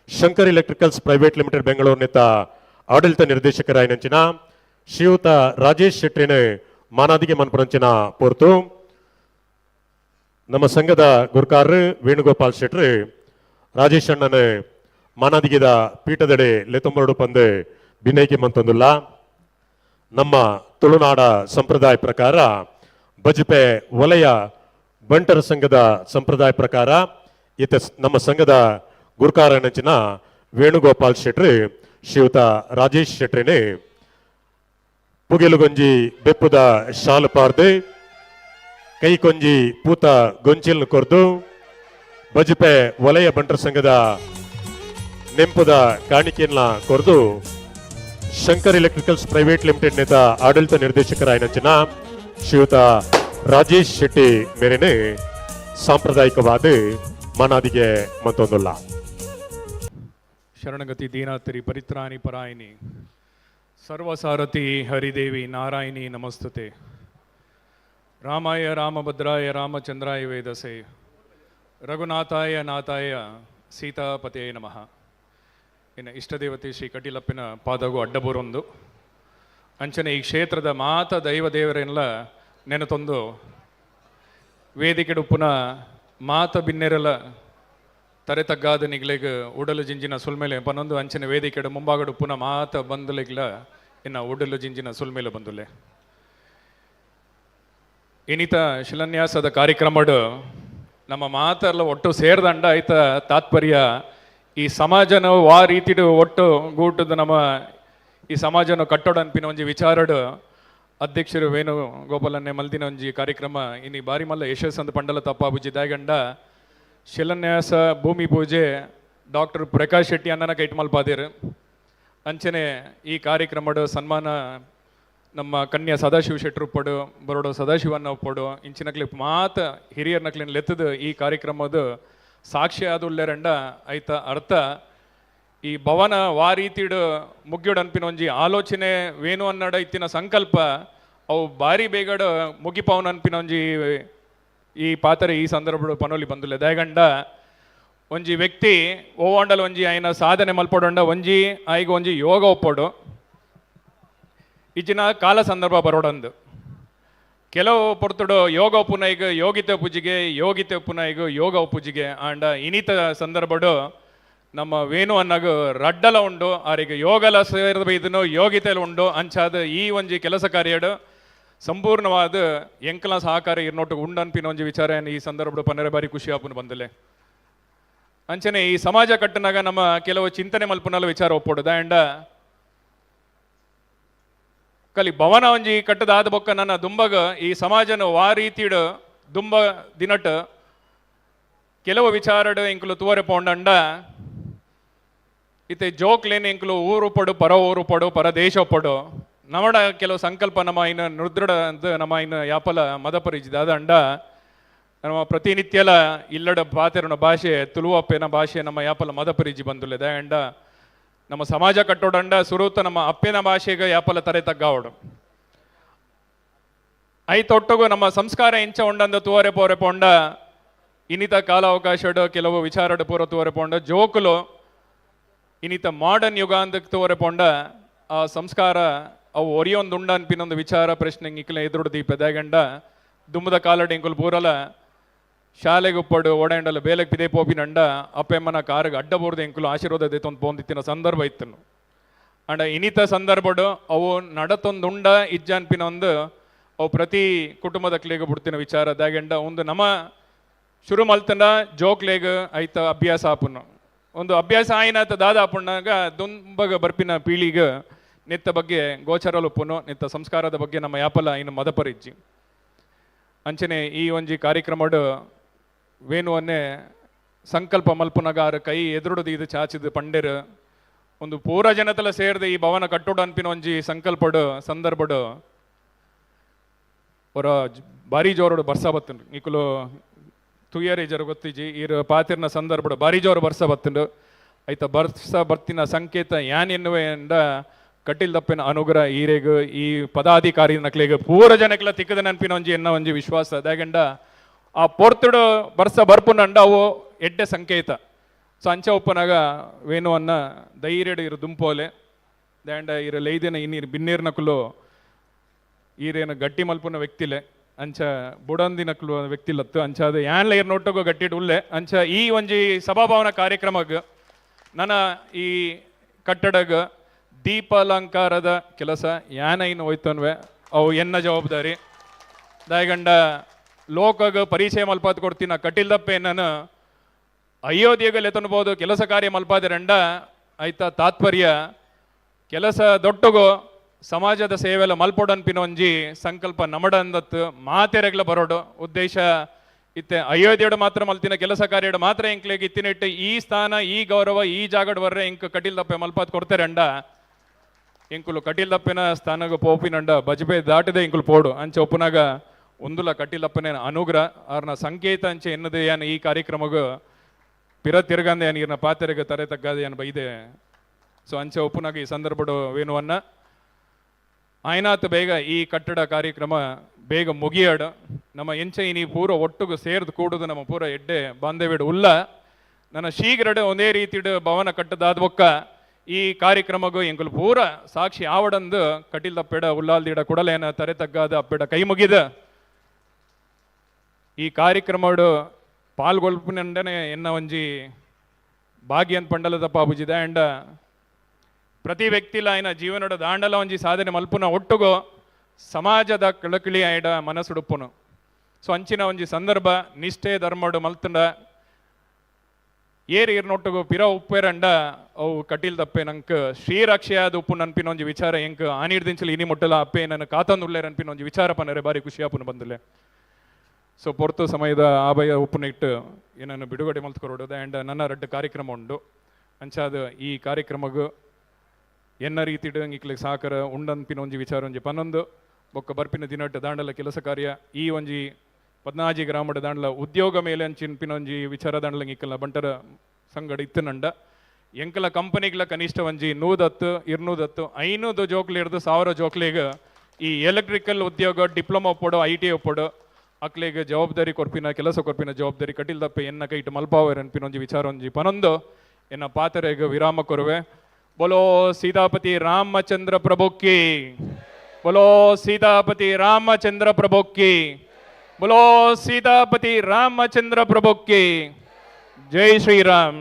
Shankar electricals private limited ಬೆಂಗಳೂರಿನಿಂದ ಆಡಳಿತ ನಿರ್ದೇಶಕರಾಯಿನಂಚಿನ ಶ್ರೀಯುತ ರಾಜೇಶ್ ಶೆಟ್ಟಿನ ಮಾನಾದಿಗೆ ಮನ್ಪರಂಚಿನ ಪೋರ್ತು ನಮ್ಮ ಸಂಘದ ಗುರ್ಕಾರರು ವೇಣುಗೋಪಾಲ್ ಶೆಟ್ರು ರಾಜೇಶ್ ಅಣ್ಣನ ಮಾನಾದಿಗೆದ ಪೀಠದಡೆ ಲೆತೊಂಬರಡು ಪಂದು ಬಿನೈಗೆ ಮಂತೊಂದುಲ್ಲ. ನಮ್ಮ ತುಳುನಾಡ ಸಂಪ್ರದಾಯ ಪ್ರಕಾರ ಬಜಪೆ ವಲಯ ಬಂಟರ ಸಂಘದ ಸಂಪ್ರದಾಯ ಪ್ರಕಾರ ಈತ ನಮ್ಮ ಸಂಘದ ಗುರ್ಕಾರನಂಚಿನ ವೇಣುಗೋಪಾಲ್ ಶೆಟ್ರು ಶ್ರೀಯುತ ರಾಜೇಶ್ ಶೆಟ್ರಿನೇ ಪುಗೆಲುಗೊಂಜಿ ಬೆಪ್ಪುದ ಶಾಲು ಪಾರ್ದು ಕೈ ಕೊಂಜಿ ಪೂತ ಗೊಂಚಿಲ್ನ ಕೊರ್ದು ಬಜಪೆ ವಲಯ ಬಂಟರ ಸಂಘದ ನೆಂಪುದ ಕಾಣಿಕೆಯನ್ನ ಕೊರ್ದು ಶಂಕರ್ ಎಲೆಕ್ಟ್ರಿಕಲ್ಸ್ ಪ್ರೈವೇಟ್ ಲಿಮಿಟೆಡ್ ನೇತ ಆಡಳಿತ ನಿರ್ದೇಶಕರಾಯಿನಂಚಿನ ಶ್ರೀಯುತ ರಾಜೇಶ್ ಶೆಟ್ಟಿ ಮೇರೆನೆ ಸಾಂಪ್ರದಾಯಿಕವಾದ ಮಾನಾದಿಗೆ ಮಂತೊಂದುಲ್ಲ. ಶರಣಗತಿ ದೀನಾತರಿ ಪರಿತ್ರಾಣಿ ಪರಾಯಿನಿ ಸರ್ವಸಾರಥಿ ಹರಿದೇವಿ ನಾರಾಯಣಿ ನಮಸ್ತುತೆ. ರಾಮಾಯ ರಾಮಭದ್ರಾಯ ರಾಮಚಂದ್ರಾಯ ವೇದಸೆ ರಘುನಾಥಾಯ ನಾಥಾಯ ಸೀತಾಪತೇ ನಮಃ. ಇನ್ನು ಇಷ್ಟದೇವತೆ ಶ್ರೀ ಕಟೀಲಪ್ಪನ ಪಾದಗೂ ಅಡ್ಡಬೂರೊಂದು ಅಂಚನೆ ಈ ಕ್ಷೇತ್ರದ ಮಾತ ದೈವ ದೇವರೆಲ್ಲ ನೆನತೊಂದು ವೇದಿಕೆ ಉಪ್ಪುನ ಮಾತ ಬಿನ್ನೆರಲ ತರೆ ತಗ್ಗಾದ ನಿಗ್ಲೆಗ್ ಉಡಲು ಜಿಂಜಿನ ಸುಲ್ಮೇಲೆ ಪನ್ನೊಂದು ಅಂಚನೆ ವೇದಿಕೆಡು ಮುಂಭಾಗಡು ಪುನಃ ಮಾತ ಬಂದುಲೆಗ್ಲ ಇನ್ನು ಉಡಲು ಜಿಂಜಿನ ಸುಲ್ಮೇಲೆ ಬಂದುಲೆ ಇನಿತ ಶಿಲಾನ್ಯಾಸದ ಕಾರ್ಯಕ್ರಮಡು ನಮ್ಮ ಮಾತೆಲ್ಲ ಒಟ್ಟು ಸೇರ್ದಂಡ ಆಯ್ತ ತಾತ್ಪರ್ಯ ಈ ಸಮಾಜನ ವಾ ರೀತಿಡು ಒಟ್ಟು ಗೂಟದ ನಮ್ಮ ಈ ಸಮಾಜನ ಕಟ್ಟೋಡ ಅನ್ಪಿನ ಒಂಜಿ ವಿಚಾರಡು ಅಧ್ಯಕ್ಷರು ವೇಣು ಗೋಪಾಲನ್ನೇ ಮಲ್ದಿನ ಒಂಜಿ ಕಾರ್ಯಕ್ರಮ ಇನ್ನು ಬಾರಿ ಮಲ್ಲ ಯಶಸ್ ಅಂತ ಪಂಡಲ ತಪ್ಪಾಬುಜಿ ದಾಯಗಂಡ ಶಿಲಾನ್ಯಾಸ ಭೂಮಿ ಪೂಜೆ ಡಾಕ್ಟರ್ ಪ್ರಕಾಶ್ ಶೆಟ್ಟಿ ಅನ್ನನ ಕೈಟ್ ಮಲ್ಪಾದಿರು ಅಂಚನೆ ಈ ಕಾರ್ಯಕ್ರಮಡು ಸನ್ಮಾನ ನಮ್ಮ ಕನ್ಯಾ ಸದಾಶಿವ ಶೆಟ್ರು ಉಪ್ಪಡು ಬರೋಡು ಸದಾಶಿವನ್ನ ಉಪ್ಪಡು ಇಂಚಿನಕ್ಲಿ ಮಾತ ಹಿರಿಯರ್ ನಕ್ಲಿನ ಲೆತ್ತದು ಈ ಕಾರ್ಯಕ್ರಮದ ಸಾಕ್ಷಿ ಆದುಲ್ಲೆರಂಡ ಆಯ್ತ ಅರ್ಥ ಈ ಭವನ ವಾ ರೀತಿಡು ಮುಗ್ಯೋಡು ಅನ್ಪಿನ ಒಂಜಿ ಆಲೋಚನೆ ವೇಣು ಅನ್ನಡ ಇತ್ತಿನ ಸಂಕಲ್ಪ ಅವು ಬಾರಿ ಬೇಗಡ ಮುಗಿಪವನ ಅನ್ಪಿನ ಒಂಜಿ ಈ ಪಾತ್ರೆ ಈ ಸಂದರ್ಭ ಪನೋಲಿ ಬಂದುಲ್ಲೆ ದಯಗಂಡ ಒಂಜಿ ವ್ಯಕ್ತಿ ಓವಾಂಡಲ್ ಒಂಜಿ ಆಯ್ನ ಸಾಧನೆ ಮಲ್ಪಡೊಂಡ ಒಂಜಿ ಆಯ್ಗ ಒಂಜಿ ಯೋಗ ಒಪ್ಪೋಡು ಇಚ್ಚಿನ ಕಾಲ ಸಂದರ್ಭ ಬರೋಡಂದು ಕೆಲವು ಪೊರ್ತುಡು ಯೋಗ ಉಪುನೈಗ ಯೋಗಿತೆ ಪೂಜೆಗೆ ಯೋಗಿತೆ ಉಪುನೈಗ ಯೋಗ ಪೂಜೆಗೆ ಆಂಡ ಇನಿತ ಸಂದರ್ಭಡು ನಮ್ಮ ವೇಣು ಅನ್ನಗ ರಡ್ಡಲ ಉಂಡು ಆರಿಗೆ ಯೋಗಲ ಸೇರಿದ ಬೈದನು ಯೋಗಿತೆಲು ಉಂಡು ಅಂಚಾದ ಈ ಒಂಜಿ ಕೆಲಸ ಕಾರ್ಯಡು ಸಂಪೂರ್ಣವಾದ ಎಂಕಲ ಸಹಕಾರ ಇರ್ನೊಟ್ಟು ಉಂಡನ್ಪಿನ ಒಂಜಿ ವಿಚಾರ ಈ ಸಂದರ್ಭ ಪನ್ನರೆ ಬಾರಿ ಖುಷಿ ಆಪುನು ಬಂದಲೆ ಅಂಚನೆ ಈ ಸಮಾಜ ಕಟ್ಟನಾಗ ನಮ್ಮ ಕೆಲವು ಚಿಂತನೆ ಮಲ್ಪನಲ್ಲ ವಿಚಾರ ಒಪ್ಪೋಡು ಆ್ಯಂಡ ಕಲಿ ಭವನ ಒಂಜಿ ಕಟ್ಟದಾದ ಬೊಕ್ಕ ನನ್ನ ದುಂಬಗ ಈ ಸಮಾಜನ ವಾ ರೀತಿಡು ದುಂಬ ದಿನಟ್ ಕೆಲವು ವಿಚಾರಡು ಇಂಕಲು ತೂವರೆ ಪೋಂಡಂಡ ಇತ್ತೆ ಜೋಕ್ಲೇನು ಇಂಕಲು ಊರು ಪಡು ಪರ ಊರು ಪಡು ಪರ ದೇಶ ಪಡು ನಮಡ ಕೆಲವು ಸಂಕಲ್ಪ ನಮ್ಮ ಇನ್ನು ನೃದೃಢ ಅಂತ ನಮ್ಮ ಇನ್ನು ಯಾಪಲ ಮದಪರಿಚಿದ ಅದಂಡ ನಮ್ಮ ಪ್ರತಿನಿತ್ಯಲ ಇಲ್ಲಡ ಪಾತೆರನ ಭಾಷೆ ತುಳುವಪ್ಪೆನ ಭಾಷೆ ನಮ್ಮ ಯಾಪಲ ಮದಪರಿಜಿ ಬಂದುಲ್ಲೆ ಅಂಡ ನಮ್ಮ ಸಮಾಜ ಕಟ್ಟೋಡಂಡ ಸುರೂತ ನಮ್ಮ ಅಪ್ಪೆನ ಭಾಷೆಗೆ ಯಾಪಲ ತರೆ ತಗ್ಗಾವಡು ಐತೊಟ್ಟಗು ನಮ್ಮ ಸಂಸ್ಕಾರ ಇಂಚ ಉಂಡಂದ ತೂವರೆ ಪೋರೆ ಪೋಂಡ ಇನಿತ ಕಾಲಾವಕಾಶಡು ಕೆಲವು ವಿಚಾರಡು ಪೂರ ತೂವರೆ ಪೋಂಡ ಜೋಕುಲು ಇನಿತ ಮಾಡರ್ನ್ ಯುಗ ಅಂದ ತೂವರೆ ಪೋಂಡ ಆ ಸಂಸ್ಕಾರ ಅವು ಒರಿಯೊಂದು ಉಂಡ ಅನ್ಪಿನೊಂದು ವಿಚಾರ ಪ್ರಶ್ನೆ ಇಕ್ಲ ಎದುರುಡು ದೀಪ ದಯಗಂಡ ದುಮ್ಮದ ಕಾಲಡಿ ಇಂಕುಲು ಪೂರಲ ಶಾಲೆಗೆ ಉಪ್ಪಡು ಓಡಾಂಡಲು ಬೇಲೆಗೆ ಪಿದೆ ಪೋಪಿನಂಡ ಅಪ್ಪೆಮ್ಮನ ಕಾರಿಗೆ ಅಡ್ಡ ಬೋರ್ದು ಇಂಕುಲು ಆಶೀರ್ವಾದ ದೇತೊಂದು ಪೋಂದಿತ್ತಿನ ಸಂದರ್ಭ ಇತ್ತನು ಅಂಡ ಇನಿತ ಸಂದರ್ಭಡು ಅವು ನಡತೊಂದು ಉಂಡ ಇಜ್ಜ ಅನ್ಪಿನ ಒಂದು ಅವು ಪ್ರತಿ ಕುಟುಂಬದ ಕ್ಲೇಗ ಬಿಡ್ತಿನ ವಿಚಾರ ದಾಗಂಡ ಒಂದು ನಮ್ಮ ಶುರು ಮಲ್ತನ ಜೋಕ್ಲೇಗ ಐತ ಅಭ್ಯಾಸ ಆಪುನು ಒಂದು ಅಭ್ಯಾಸ ಆಯ್ನಾತ ದಾದ ಆಪುಣ್ಣಾಗ ದುಂಬಗ ಬರ್ಪಿನ ಪೀಳಿಗೆ ನಿತ್ತ ಬಗ್ಗೆ ಗೋಚರಲುಪ್ಪುನು ನಿತ್ತ ಸಂಸ್ಕಾರದ ಬಗ್ಗೆ ನಮ್ಮ ಯಾಪಲ ಇನ್ನು ಮದಪರಿಜ್ಜಿ ಅಂಚನೆ ಈ ಒಂಜಿ ಕಾರ್ಯಕ್ರಮಡು ವೇಣುವನ್ನೇ ಸಂಕಲ್ಪ ಮಲ್ಪುನಗಾರ ಕೈ ಎದುರುಡು ಇದು ಚಾಚಿದ ಪಂಡೆರು ಒಂದು ಪೂರ ಜನತಲ ಸೇರಿದ ಈ ಭವನ ಕಟ್ಟೋಡು ಅನ್ಪಿನ ಒಂಜಿ ಸಂಕಲ್ಪಡು ಸಂದರ್ಭಡು ಅವರ ಬಾರಿ ಜೋರೋಡು ಬರ್ಸ ಬತ್ತುಂಡು ನಿಕುಲು ತುಯ್ಯರಿ ಜರ ಗೊತ್ತಿಜಿ ಈರು ಪಾತಿರ್ನ ಸಂದರ್ಭಡು ಬಾರಿ ಜೋರು ಬರ್ಸ ಬತ್ತುಂಡು ಐತ ಬರ್ಸ ಬರ್ತಿನ ಸಂಕೇತ ಯಾನ್ ಎನ್ನುವೆ ಎಂದ ಕಟ್ಟಿಲ್ದಪ್ಪನ ಅನುಗ್ರಹ ಈರೆಗ್ ಈ ಪದಾಧಿಕಾರಿ ನಕ್ಲೆಗ್ ಪೂರ ಜನಕ್ಲ ತಿಕ್ಕದ ನೆನಪಿನ ಒಂಜಿ ಎನ್ನ ಒಂಜಿ ವಿಶ್ವಾಸ ಅದಾಗಂಡ ಆ ಪೊರ್ತುಡು ಬರ್ಸ ಬರ್ಪುನಂಡ ಅವು ಎಡ್ಡೆ ಸಂಕೇತ ಸೊ ಅಂಚ ಒಪ್ಪನಾಗ ವೇಣುವನ್ನ ಧೈರ್ಯಡ್ ಇರು ದುಂಪೋಲೆ ದಾಂಡ ಇರ ಲೈದಿನ ಇನ್ನೀರು ಬಿನ್ನೀರ್ನಕುಲು ಈರೇನು ಗಟ್ಟಿ ಮಲ್ಪುನ ವ್ಯಕ್ತಿಲೆ ಅಂಚ ಬುಡಂದಿನಕ್ಲು ವ್ಯಕ್ತಿಲತ್ತು ಅಂಚ ಅದು ಯಾನ್ಲ ಇರ್ ನೋಟಗೋ ಗಟ್ಟಿಡ್ ಉಲ್ಲೆ ಅಂಚ ಈ ಒಂಜಿ ಸಭಾಭವನ ಕಾರ್ಯಕ್ರಮಗ್ ನನ್ನ ಈ ಕಟ್ಟಡಗ ದೀಪಾಲಂಕಾರದ ಕೆಲಸ ಯಾನ ಇನ್ನು ಹೋಯ್ತನ್ವೆ ಅವು ಎನ್ನ ಜವಾಬ್ದಾರಿ ದಾಯಗಂಡ ಲೋಕಗ ಪರಿಚಯ ಮಲ್ಪಾತ್ ಕೊಡ್ತೀನಿ ಕಟ್ಟಿಲ್ದಪ್ಪೆ ನಾನು ಅಯೋಧ್ಯೆಗೆ ಎತ್ತನ್ಬೋದು ಕೆಲಸ ಕಾರ್ಯ ಮಲ್ಪಾದಿರಂಡ ಆಯ್ತಾ ತಾತ್ಪರ್ಯ ಕೆಲಸ ದೊಟ್ಟಗೋ ಸಮಾಜದ ಸೇವೆಲ್ಲ ಮಲ್ಪೊಡನ್ಪಿನ ಒಂಜಿ ಸಂಕಲ್ಪ ನಮಡಂದತ್ತು ಮಾತೆರೆಗ್ಲ ಬರೋಡು ಉದ್ದೇಶ ಇತ್ತೆ ಅಯೋಧ್ಯೆಡು ಮಾತ್ರ ಮಲ್ತಿನ ಕೆಲಸ ಕಾರ್ಯಡು ಮಾತ್ರ ಎಂಕ್ಲೆಗೆ ಇತ್ತಿನಿಟ್ಟು ಈ ಸ್ಥಾನ ಈ ಗೌರವ ಈ ಜಾಗಡ್ ಬರ್ರೆ ಇಂಕ್ ಕಟೀಲ್ದಪ್ಪೆ ಮಲ್ಪಾತ್ ಕೊಡ್ತಾರಂಡ ಇಂಕುಲು ಕಟೀಲ್ದಪ್ಪನ ಸ್ಥಾನಗ ಪೋಪಿನಂಡ ಬಜಬೆ ದಾಟದೆ ಇಂಕುಲು ಪೋಡು ಅಂಚೆ ಒಪ್ಪನಾಗ ಒಂದುಲ ಕಟೀಲಪ್ಪನ ಅನುಗ್ರಹ ಅವ್ರನ್ನ ಸಂಕೇತ ಅಂಚೆ ಎನ್ನದೆ ಏನ್ ಈ ಕಾರ್ಯಕ್ರಮಗ ಪಿರ ತಿರ್ಗಂದೆ ಏನ್ ಇರ್ನ ಪಾತೆರೆಗೆ ತರೆ ತಗ್ಗದೆ ಏನ್ ಬೈದೆ ಸೊ ಅಂಚೆ ಒಪ್ಪನಾಗ ಈ ಸಂದರ್ಭಡು ವೇಣುವನ್ನ ಆಯ್ನಾತ್ ಬೇಗ ಈ ಕಟ್ಟಡ ಕಾರ್ಯಕ್ರಮ ಬೇಗ ಮುಗಿಯಾಡ ನಮ್ಮ ಎಂಚೆ ಇನಿ ಪೂರ ಒಟ್ಟುಗು ಸೇರ್ದು ಕೂಡುದು ನಮ್ಮ ಪೂರ ಎಡ್ಡೆ ಬಾಂಧವ್ಯಡು ಉಲ್ಲ ನನ್ನ ಶೀಘ್ರಡು ಒಂದೇ ರೀತಿಡು ಭವನ ಕಟ್ಟದಾದ ಒಕ್ಕ ಈ ಕಾರ್ಯಕ್ರಮಗೂ ಎಂಕುಲು ಪೂರ ಸಾಕ್ಷಿ ಆವಡಂದು ಕಟೀಲ್ದಪ್ಪೆಡ ಉಲ್ಲಾಲ್ದಿಡ ಕುಡಲೇನ ತರೆ ತಗ್ಗಾದ ಅಪ್ಪೆಡ ಕೈ ಮುಗಿದ ಈ ಕಾರ್ಯಕ್ರಮಡು ಪಾಲ್ಗೊಳ್ಪುನಂಡನೆ ಎನ್ನ ಒಂಜಿ ಭಾಗ್ಯನ್ ಪಂಡಲದಪ್ಪ ಬುಜಿದ ಅಂಡ ಪ್ರತಿ ವ್ಯಕ್ತಿಲ ಆಯ್ನ ಜೀವನದ ದಾಂಡಲ ಒಂಜಿ ಸಾಧನೆ ಮಲ್ಪುನ ಒಟ್ಟುಗೋ ಸಮಾಜದ ಕಳಕಳಿ ಆಯ್ಡ ಮನಸ್ಸುಡುಪ್ಪುನು ಸೊ ಅಂಚಿನ ಒಂಜಿ ಸಂದರ್ಭ ನಿಷ್ಠೆ ಧರ್ಮಡು ಮಲ್ತಂಡ ಏರ್ ಇರ್ನೊಟ್ಟುಗು ಪಿರ ಉಪ್ಪೇರಂಡ ಅವು ಕಟೀಲ್ದಪ್ಪೆ ನಂಕ್ ಶ್ರೀರಕ್ಷೆಯಾದ ಉಪ್ಪು ನನ್ಪಿನ ಒಂಜಿ ವಿಚಾರ ಎಂಕ್ ಆನಿಡ್ದಿಂಚಲು ಇನಿ ಮುಟ್ಟಲ ಅಪ್ಪೆ ನನ್ನ ಕಾತಂದುಲ್ಲೇರ್ ಅನ್ಪಿನ ಒಂಜಿ ವಿಚಾರ ಪನರೆ ಬಾರಿ ಖುಷಿಯಾಪುನು ಬಂದುಲೆ ಸೊ ಪೊರ್ತು ಸಮಯದ ಆಬಯ ಉಪ್ಪುನ ಇಟ್ಟು ಏನನ್ನು ಬಿಡುಗಡೆ ಮಲ್ತ್ಕೊರೋಡು ಆ್ಯಂಡ್ ನನ್ನ ರಡ್ಡು ಕಾರ್ಯಕ್ರಮ ಉಂಡು ಅಂಚಾದ ಈ ಕಾರ್ಯಕ್ರಮಗೂ ಎನ್ನ ರೀತಿಡು ಇಕ್ಲಿಗೆ ಸಾಕರ ಉಂಡನ್ಪಿನ ಒಂಜಿ ವಿಚಾರ ಒಂಜಿ ಪನ್ನೊಂದು ಬೊಕ್ಕ ಬರ್ಪಿನ ದಿನಟ್ಟು ದಾಂಡಲ ಕೆಲಸ ಕಾರ್ಯ ಈ ಒಂಜಿ 14 ಗ್ರಾಮದ ದಾಂಡಲ ಉದ್ಯೋಗ ಮೇಲೆ ಅಂಚಿನ್ಪಿನ ಒಂಜಿ ವಿಚಾರ ದಾಂಡಲ ಇಕ್ಕಲ ಬಂಟರ ಸಂಗಡ ಇತ್ತನಂಡ ಎಂಕಲ ಕಂಪನಿಗಳ ಕನಿಷ್ಠ ಒಂಜಿ 110 210 500 ಜೋಕ್ಲಿ ಹಿಡಿದು 1000 ಜೋಕ್ಲಿಗೆ ಈ ಎಲೆಕ್ಟ್ರಿಕಲ್ ಉದ್ಯೋಗ ಡಿಪ್ಲೊಮಾ ಒಪ್ಪೋಡು IT ಒಪ್ಪೋಡು ಅಕ್ಲಿಗೆ ಜವಾಬ್ದಾರಿ ಕೊರ್ಪಿನ ಕೆಲಸ ಕೊರ್ಪಿನ ಜವಾಬ್ದಾರಿ ಕಟೀಲ್ದಪ್ಪೆ ಎನ್ನ ಕೈಟ್ ಮಲ್ಪಾವರ್ ಅನ್ಪಿನ ಒಂಜಿ ವಿಚಾರ ಒಂಜಿ ಪನೊಂದು ಎನ್ನ ಪಾತರೆಗೆ ವಿರಾಮ ಕೊರುವೆ बोलो सीतापति रामचंद्र प्रभु की बोलो सीतापति रामचंद्र प्रभु की बोलो सीतापति रामचंद्र प्रभु की जय श्री राम।